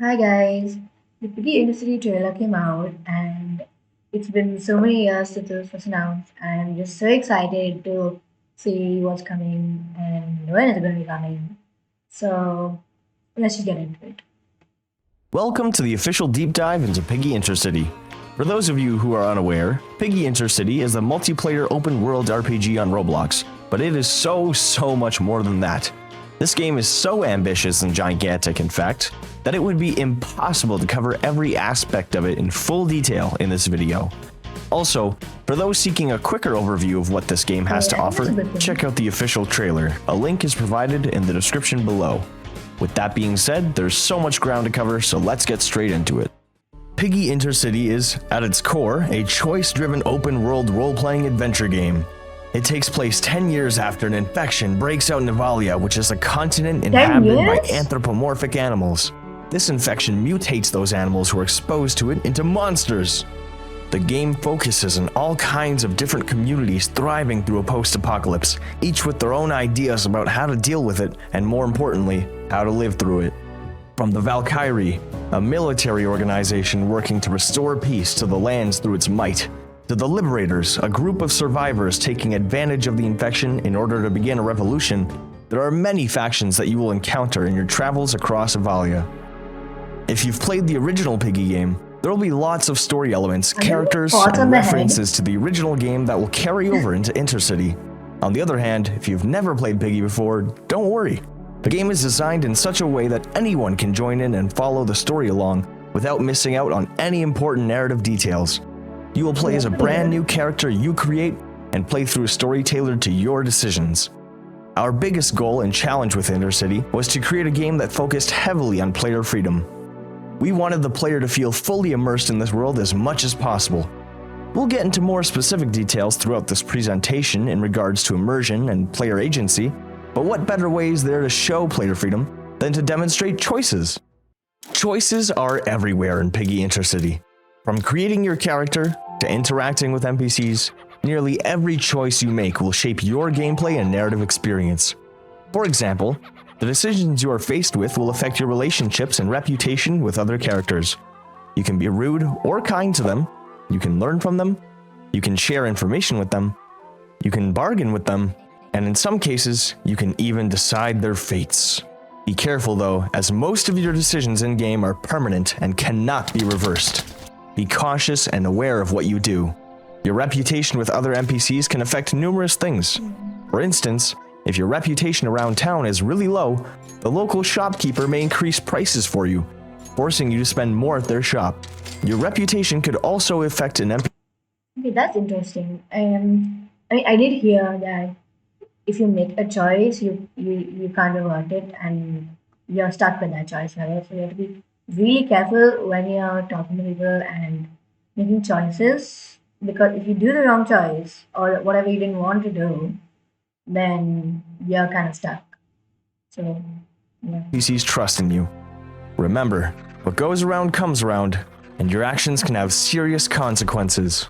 Hi guys, the Piggy Intercity trailer came out and it's been so many years since it was first announced. I'm just so excited to see what's coming and when it's going to be coming. So let's just get into it. Welcome to the official deep dive into Piggy Intercity. For those of you who are unaware, Piggy Intercity is a multiplayer open-world RPG on Roblox, but it is so much more than that. This game is so ambitious and gigantic, in fact, that it would be impossible to cover every aspect of it in full detail in this video. Also, for those seeking a quicker overview of what this game has to Yeah, that's a offer, good thing. check out the official trailer. A link is provided in the description below. With that being said, there's so much ground to cover, so let's get straight into it. Piggy Intercity is, at its core, a choice-driven open-world role-playing adventure game. It takes place 10 years after an infection breaks out in Nivalia, which is a continent 10 inhabited by years? anthropomorphic animals. This infection mutates those animals who are exposed to it into monsters. The game focuses on all kinds of different communities thriving through a post-apocalypse, each with their own ideas about how to deal with it, and more importantly, how to live through it. From the Valkyrie, a military organization working to restore peace to the lands through its might, to the Liberators, a group of survivors taking advantage of the infection in order to begin a revolution, there are many factions that you will encounter in your travels across Avalia. If you've played the original Piggy game, there will be lots of story elements, Are there characters, thoughts on and the head? references to the original game that will carry over into Intercity. On the other hand, if you've never played Piggy before, don't worry. The game is designed in such a way that anyone can join in and follow the story along without missing out on any important narrative details. You will play as a brand new character you create and play through a story tailored to your decisions. Our biggest goal and challenge with Intercity was to create a game that focused heavily on player freedom. We wanted the player to feel fully immersed in this world as much as possible. We'll get into more specific details throughout this presentation in regards to immersion and player agency, but what better way is there to show player freedom than to demonstrate choices? Choices are everywhere in Piggy Intercity. From creating your character to interacting with NPCs, nearly every choice you make will shape your gameplay and narrative experience. For example, the decisions you are faced with will affect your relationships and reputation with other characters. You can be rude or kind to them, you can learn from them, you can share information with them, you can bargain with them, and in some cases, you can even decide their fates. Be careful though, as most of your decisions in-game are permanent and cannot be reversed. Be cautious and aware of what you do. Your reputation with other NPCs can affect numerous things. For instance, if your reputation around town is really low, the local shopkeeper may increase prices for you, forcing you to spend more at their shop. Your reputation could also affect an NPC. Okay, that's interesting. I did hear that if you make a choice, you can't revert it and you're stuck with that choice, right? So you have to be really careful when you're talking to people and making choices because if you do the wrong choice or whatever you didn't want to do, then you're kind of stuck. So, yeah. NPCs trust in you. Remember, what goes around comes around, and your actions can have serious consequences.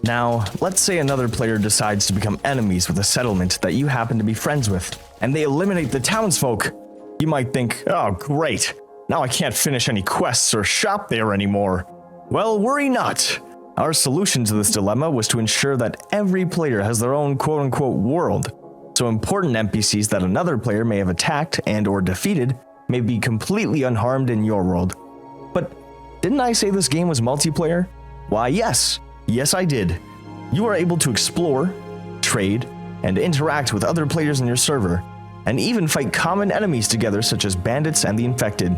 Now, let's say another player decides to become enemies with a settlement that you happen to be friends with, and they eliminate the townsfolk. You might think, oh great, now I can't finish any quests or shop there anymore. Well, worry not. Our solution to this dilemma was to ensure that every player has their own quote-unquote world, so important NPCs that another player may have attacked and or defeated may be completely unharmed in your world. But didn't I say this game was multiplayer? Why yes I did. You are able to explore, trade, and interact with other players in your server, and even fight common enemies together such as bandits and the infected.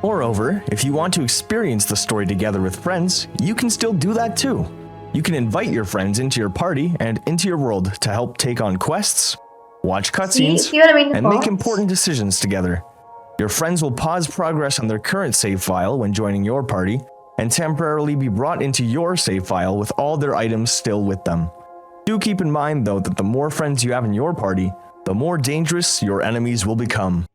Moreover, if you want to experience the story together with friends, you can still do that too. You can invite your friends into your party and into your world to help take on quests, watch cutscenes, See what I mean? The and make thoughts? important decisions together. Your friends will pause progress on their current save file when joining your party, and temporarily be brought into your save file with all their items still with them. Do keep in mind though that the more friends you have in your party, the more dangerous your enemies will become.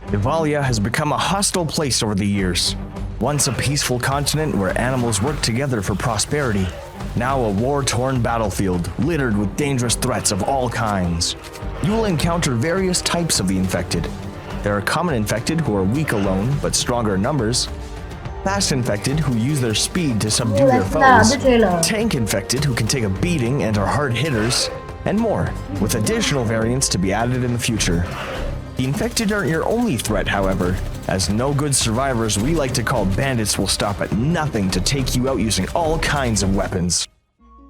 Nivalia has become a hostile place over the years. Once a peaceful continent where animals work together for prosperity, now a war-torn battlefield littered with dangerous threats of all kinds. You will encounter various types of the infected. There are common infected who are weak alone but stronger in numbers, fast infected who use their speed to subdue their foes, tank infected who can take a beating and are hard hitters, and more, with additional variants to be added in the future. The infected aren't your only threat, however, as no good survivors we like to call bandits will stop at nothing to take you out using all kinds of weapons.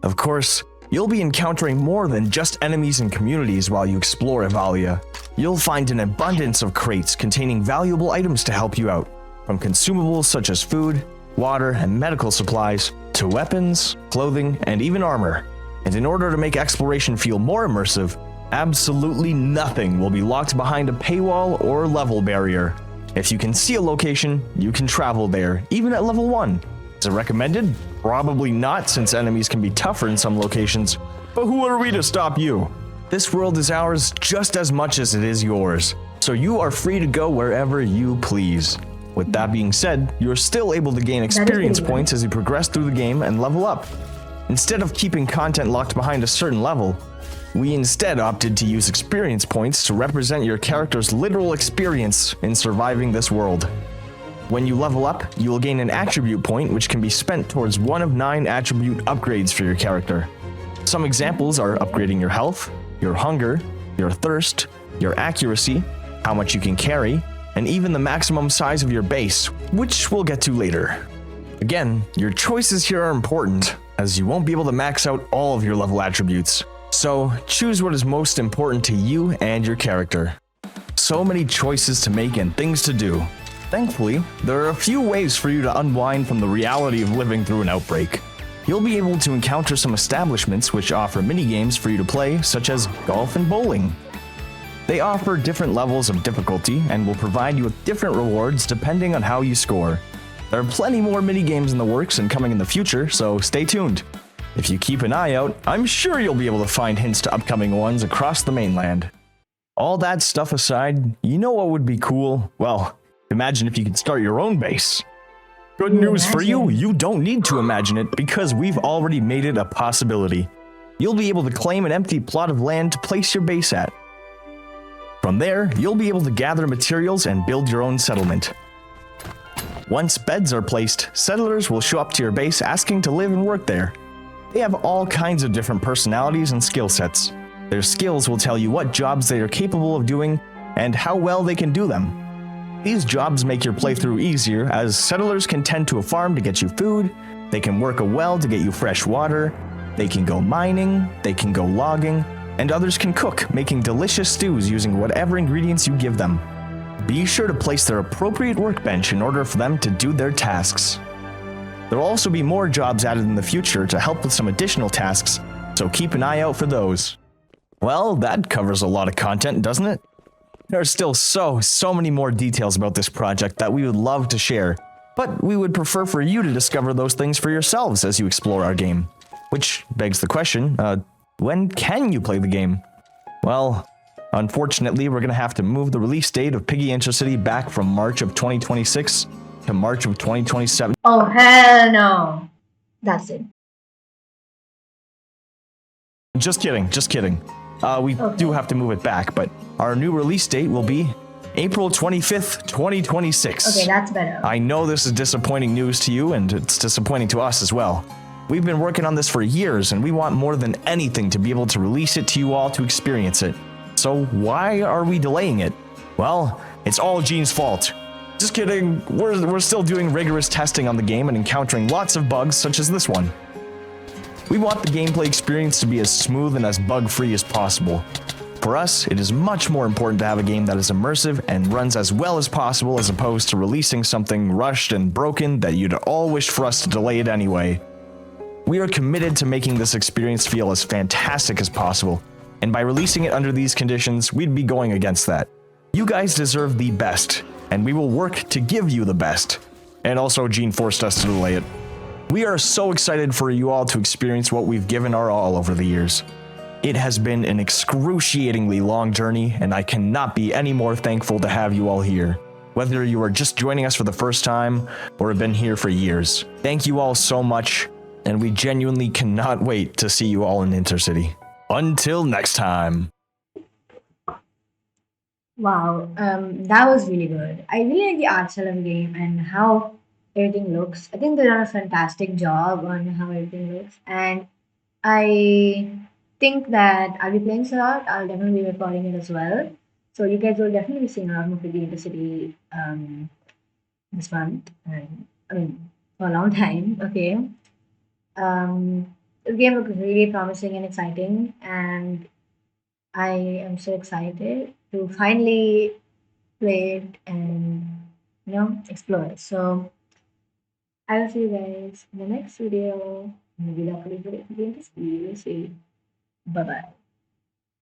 Of course, you'll be encountering more than just enemies and communities while you explore Evalia. You'll find an abundance of crates containing valuable items to help you out, from consumables such as food, water, and medical supplies, to weapons, clothing, and even armor. And in order to make exploration feel more immersive, absolutely nothing will be locked behind a paywall or level barrier. If you can see a location, you can travel there, even at level 1. Is it recommended? Probably not, since enemies can be tougher in some locations, but who are we to stop you? This world is ours just as much as it is yours, so you are free to go wherever you please. With that being said, you're still able to gain experience points as you progress through the game and level up. Instead of keeping content locked behind a certain level, we instead opted to use experience points to represent your character's literal experience in surviving this world. When you level up, you will gain an attribute point which can be spent towards one of 9 attribute upgrades for your character. Some examples are upgrading your health, your hunger, your thirst, your accuracy, how much you can carry, and even the maximum size of your base, which we'll get to later. Again, your choices here are important, as you won't be able to max out all of your level attributes. So, choose what is most important to you and your character. So many choices to make and things to do. Thankfully, there are a few ways for you to unwind from the reality of living through an outbreak. You'll be able to encounter some establishments which offer mini-games for you to play, such as golf and bowling. They offer different levels of difficulty and will provide you with different rewards depending on how you score. There are plenty more mini-games in the works and coming in the future, so stay tuned. If you keep an eye out, I'm sure you'll be able to find hints to upcoming ones across the mainland. All that stuff aside, you know what would be cool? Well, imagine if you could start your own base. Good news for you, you don't need to imagine it because we've already made it a possibility. You'll be able to claim an empty plot of land to place your base at. From there, you'll be able to gather materials and build your own settlement. Once beds are placed, settlers will show up to your base asking to live and work there. They have all kinds of different personalities and skill sets. Their skills will tell you what jobs they are capable of doing and how well they can do them. These jobs make your playthrough easier, as settlers can tend to a farm to get you food, they can work a well to get you fresh water, they can go mining, they can go logging, and others can cook, making delicious stews using whatever ingredients you give them. Be sure to place their appropriate workbench in order for them to do their tasks. There will also be more jobs added in the future to help with some additional tasks, so keep an eye out for those. Well, that covers a lot of content, doesn't it? There are still so many more details about this project that we would love to share, but we would prefer for you to discover those things for yourselves as you explore our game. Which begs the question, when can you play the game? Well, unfortunately, we're going to have to move the release date of Piggy Intercity back from March of 2026 to March of 2027. Oh, hell no. That's it. Just kidding. We do have to move it back, but our new release date will be April 25th, 2026. Okay, that's better. I know this is disappointing news to you, and it's disappointing to us as well. We've been working on this for years, and we want more than anything to be able to release it to you all to experience it. So why are we delaying it? Well, it's all Gene's fault. Just kidding, we're still doing rigorous testing on the game and encountering lots of bugs such as this one. We want the gameplay experience to be as smooth and as bug-free as possible. For us, it is much more important to have a game that is immersive and runs as well as possible as opposed to releasing something rushed and broken that you'd all wish for us to delay it anyway. We are committed to making this experience feel as fantastic as possible, and by releasing it under these conditions, we'd be going against that. You guys deserve the best, and we will work to give you the best. And also, Gene forced us to delay it. We are so excited for you all to experience what we've given our all over the years. It has been an excruciatingly long journey, and I cannot be any more thankful to have you all here. Whether you are just joining us for the first time or have been here for years, thank you all so much, and we genuinely cannot wait to see you all in Intercity. Until next time. Wow, that was really good. I really like the art style of the game and how everything looks. I think they done a fantastic job on how everything looks, and I think that I'll be playing this a lot. I'll definitely be recording it as well. So you guys will definitely be seeing a lot more PIGGY Intercity this month. And I mean, for a long time. Okay. This game looks really promising and exciting, and I am so excited to finally play it and explore it. So I will see you guys in the next video. Maybe that will be great. We'll see. Bye bye.